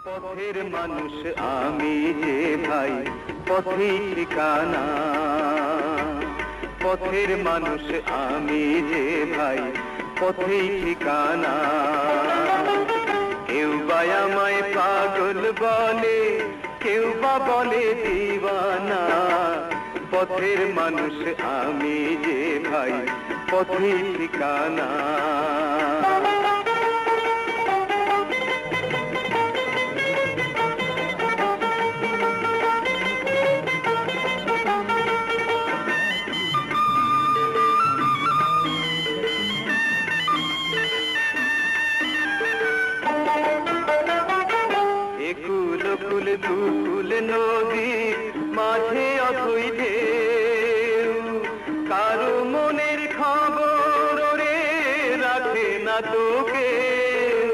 পথের মানুষ আমি যে ভাই, পথেই ঠিকানা। পথের মানুষ আমি যে ভাই, পথেই ঠিকানা। কেউ বা আমায় পাগল বলে, কেউ বা বলে দিওয়ানা। পথের মানুষ আমি যে ভাই, পথেই ঠিকানা। একুল কুল দুকুল নদী মাঝে অথই ঢেউ, কারো মনের খবর রে রাখে না তো কেউ।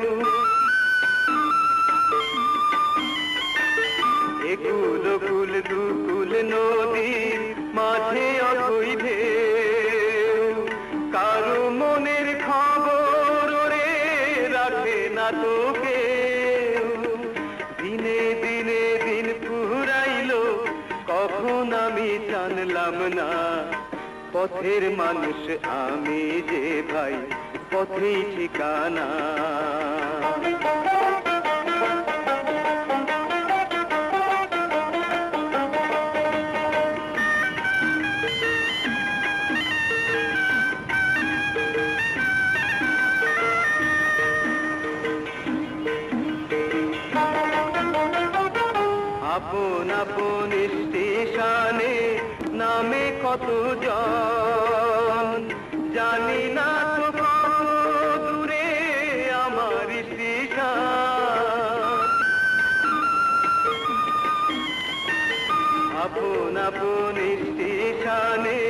একুল কুল দুকুল নদী মাঝে অথই ঢেউ, কারো মনের খবর রে রাখে না তো কেউ। দিনে দিনে দিন ফুরাইলো, কখন আমি জানলাম না। পথের মানুষ আমি যে ভাই, পথেই ঠিকানা। আপন আপন স্টেশনে নামে কত জন, জানি না তো কত দূরে আমার স্টেশন। আপন আপন স্টেশনে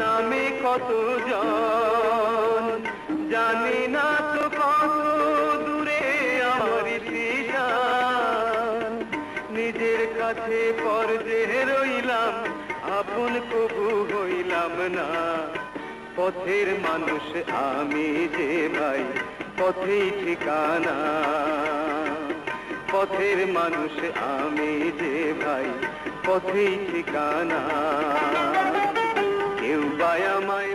নামে কত জন, জানি না তো কত দূরে আমার স্টেশন। নিজের কাছে পর যে রইলাম, আপন কবু হইলাম না। পথের মানুষ আমি যে ভাই, পথেই ঠিকানা। পথের মানুষ আমি যে ভাই, পথেই ঠিকানা। কেউ বা আমায়